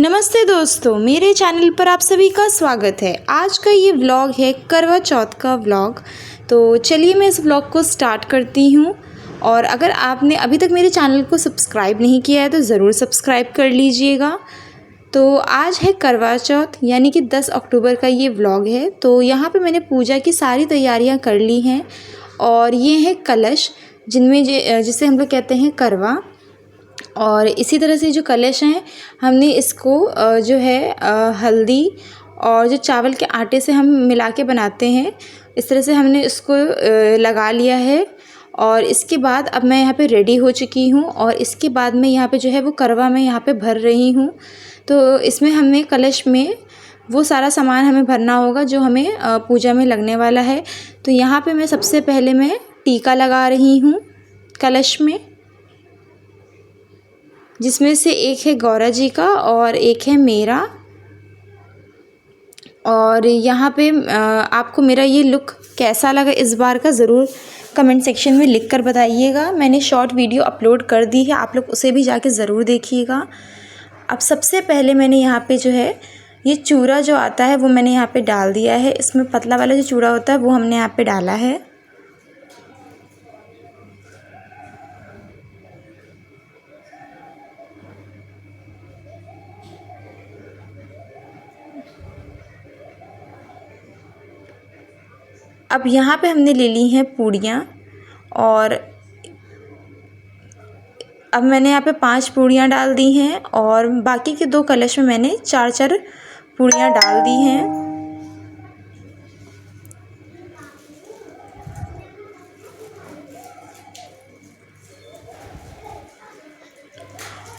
नमस्ते दोस्तों, मेरे चैनल पर आप सभी का स्वागत है। आज का ये व्लॉग है करवा चौथ का व्लॉग। तो चलिए मैं इस व्लॉग को स्टार्ट करती हूँ। और अगर आपने अभी तक मेरे चैनल को सब्सक्राइब नहीं किया है तो ज़रूर सब्सक्राइब कर लीजिएगा। तो आज है करवा चौथ यानी कि 10 अक्टूबर का ये व्लॉग है। तो यहाँ पे मैंने पूजा की सारी तैयारियाँ कर ली हैं। और ये है कलश जिनमें जिसे हम लोग कहते हैं करवा। और इसी तरह से जो कलश हैं हमने इसको जो है हल्दी और जो चावल के आटे से हम मिला के बनाते हैं, इस तरह से हमने इसको लगा लिया है। और इसके बाद अब मैं यहाँ पे रेडी हो चुकी हूँ और इसके बाद मैं यहाँ पे जो है वो करवा मैं यहाँ पे भर रही हूँ। तो इसमें हमने कलश में वो सारा सामान हमें भरना होगा जो हमें पूजा में लगने वाला है। तो यहाँ पे मैं सबसे पहले मैं टीका लगा रही हूँ कलश में, जिसमें से एक है गौरा जी का और एक है मेरा। और यहाँ पे आपको मेरा ये लुक कैसा लगा इस बार का ज़रूर कमेंट सेक्शन में लिख कर बताइएगा। मैंने शॉर्ट वीडियो अपलोड कर दी है, आप लोग उसे भी जाके ज़रूर देखिएगा। अब सबसे पहले मैंने यहाँ पे जो है ये चूरा जो आता है वो मैंने यहाँ पे डाल दिया है। इसमें पतला वाला जो चूरा होता है वो हमने यहाँ पे डाला है। अब यहाँ पे हमने ले ली हैं पूड़ियाँ और अब मैंने यहाँ पे 5 पूड़ियाँ डाल दी हैं और बाकी के 2 कलश में मैंने 4-4 पूड़ियाँ डाल दी हैं।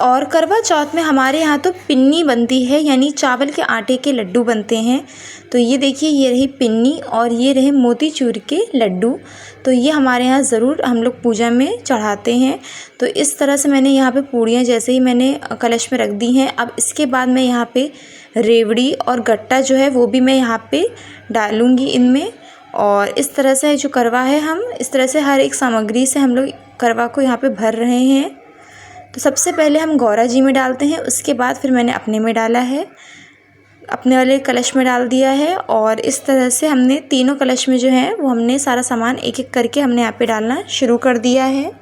और करवा चौथ में हमारे यहाँ तो पिन्नी बनती है, यानी चावल के आटे के लड्डू बनते हैं। तो ये देखिए, ये रही पिन्नी और ये रहे मोतीचूर के लड्डू। तो ये हमारे यहाँ ज़रूर हम लोग पूजा में चढ़ाते हैं। तो इस तरह से मैंने यहाँ पे पूड़ियाँ जैसे ही मैंने कलश में रख दी हैं। अब इसके बाद मैं यहाँ पे रेवड़ी और गट्टा जो है वो भी मैं यहाँ पे डालूँगी इनमें। और इस तरह से जो करवा है, हम इस तरह से हर एक सामग्री से हम लोग करवा को यहाँ पे भर रहे हैं। तो सबसे पहले हम गौरा जी में डालते हैं, उसके बाद फिर मैंने अपने में डाला है, अपने वाले कलश में डाल दिया है। और इस तरह से हमने तीनों कलश में जो है वो हमने सारा सामान एक एक करके हमने यहाँ पे डालना शुरू कर दिया है।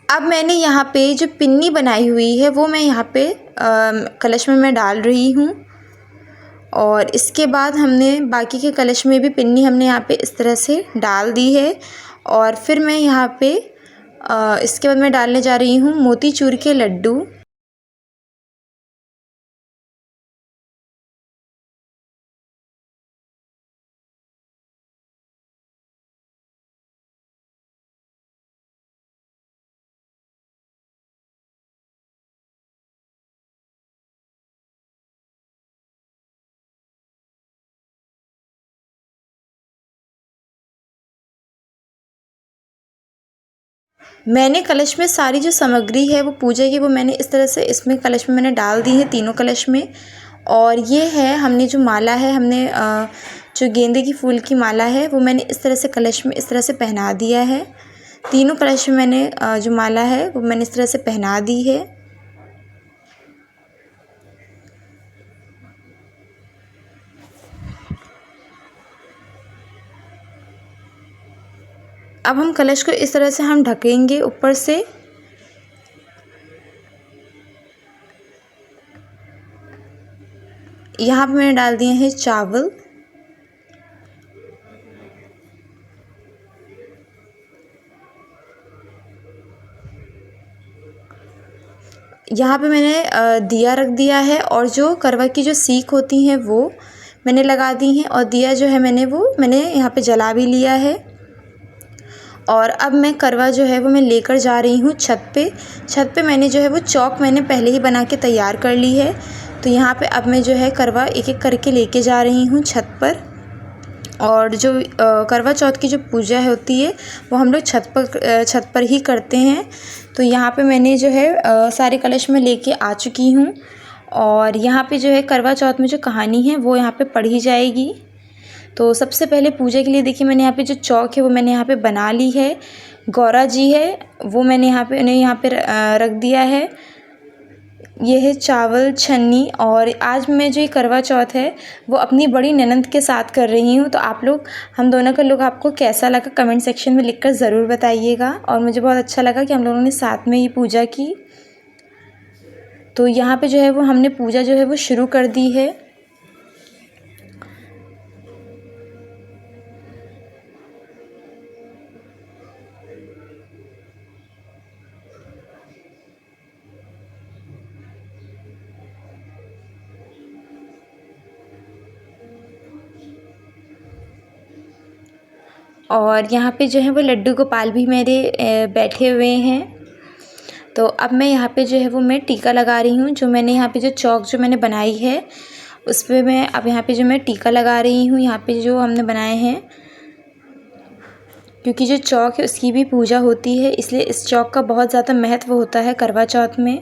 अब मैंने यहाँ पे जो पिन्नी बनाई हुई है वो मैं यहाँ पे कलश में मैं डाल रही हूँ। और इसके बाद हमने बाकी के कलश में भी पिन्नी हमने यहाँ पे इस तरह से डाल दी है। और फिर मैं यहाँ पे इसके बाद मैं डालने जा रही हूँ मोतीचूर के लड्डू। मैंने कलश में सारी जो सामग्री है वो पूजा की वो मैंने इस तरह से इसमें कलश में मैंने डाल दी है, तीनों कलश में। और ये है हमने जो माला है, हमने जो गेंदे की फूल की माला है वो मैंने इस तरह से कलश में इस तरह से पहना दिया है। तीनों कलश में मैंने जो माला है वो मैंने इस तरह से पहना दी है। अब हम कलश को इस तरह से हम ढकेंगे ऊपर से। यहाँ पे मैंने डाल दिए हैं चावल। यहाँ पे मैंने दिया रख दिया है और जो करवा की जो सीख होती हैं वो मैंने लगा दी हैं और दिया जो है मैंने यहाँ पे जला भी लिया है। और अब मैं करवा जो है वो मैं लेकर जा रही हूँ छत पे मैंने जो है वो चौक मैंने पहले ही बना के तैयार कर ली है। तो यहाँ पे अब मैं जो है करवा एक एक करके लेके जा रही हूँ छत पर। और जो करवा चौथ की जो पूजा होती है वो हम लोग छत पर ही करते हैं। तो यहाँ पे मैंने जो है सारे कलश में लेके आ चुकी हूँ। और यहाँ पे जो है करवा चौथ में जो कहानी है वो यहाँ पे पढ़ी जाएगी। तो सबसे पहले पूजा के लिए देखिए मैंने यहाँ पे जो चौक है वो मैंने यहाँ पे बना ली है। गौरा जी है वो मैंने यहाँ पे रख दिया है। ये है चावल छन्नी। और आज मैं जो ये करवा चौथ है वो अपनी बड़ी ननंद के साथ कर रही हूँ। तो आप लोग हम दोनों का लोग आपको कैसा लगा कमेंट सेक्शन में लिखकर ज़रूर बताइएगा। और मुझे बहुत अच्छा लगा कि हम लोगों ने साथ में ये पूजा की। तो यहाँ पे जो है वो हमने पूजा जो है वो शुरू कर दी है। और यहाँ पे जो है वो लड्डू गोपाल भी मेरे बैठे हुए हैं। तो अब मैं यहाँ पे जो है वो मैं टीका लगा रही हूँ। जो मैंने यहाँ पे जो चौक जो मैंने बनाई है उस पर मैं अब यहाँ पे जो मैं टीका लगा रही हूँ यहाँ पे जो हमने बनाए हैं। क्योंकि जो चौक है उसकी भी पूजा होती है इसलिए इस चौक का बहुत ज़्यादा महत्व होता है करवा चौथ में।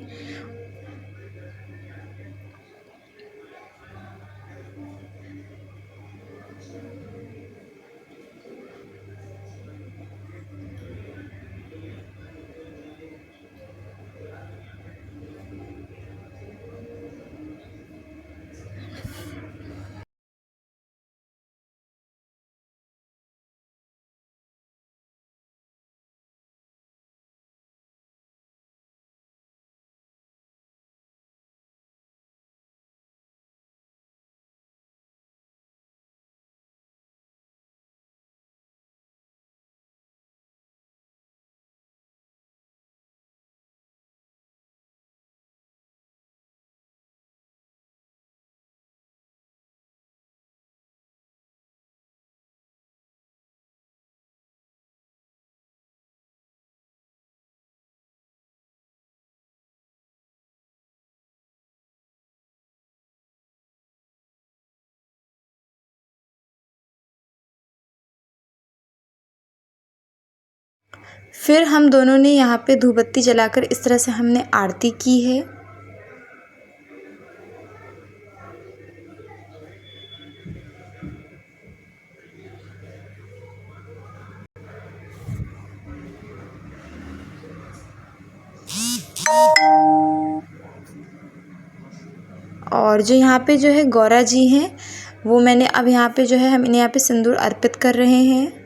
फिर हम दोनों ने यहाँ पे धूप बत्ती जलाकर इस तरह से हमने आरती की है। और जो यहाँ पे जो है गौरा जी हैं वो मैंने अब यहाँ पे जो है हम इन्हें यहाँ पे सिंदूर अर्पित कर रहे हैं।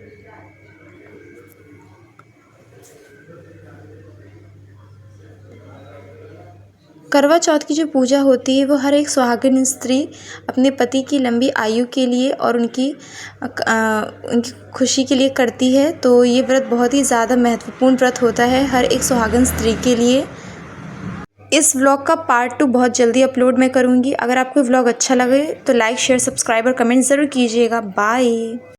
करवा चौथ की जो पूजा होती है वो हर एक सुहागिन स्त्री अपने पति की लंबी आयु के लिए और उनकी खुशी के लिए करती है। तो ये व्रत बहुत ही ज़्यादा महत्वपूर्ण व्रत होता है हर एक सुहागिन स्त्री के लिए। इस व्लॉग का पार्ट 2 बहुत जल्दी अपलोड मैं करूँगी। अगर आपको व्लॉग अच्छा लगे तो लाइक शेयर सब्सक्राइब और कमेंट ज़रूर कीजिएगा। बाय।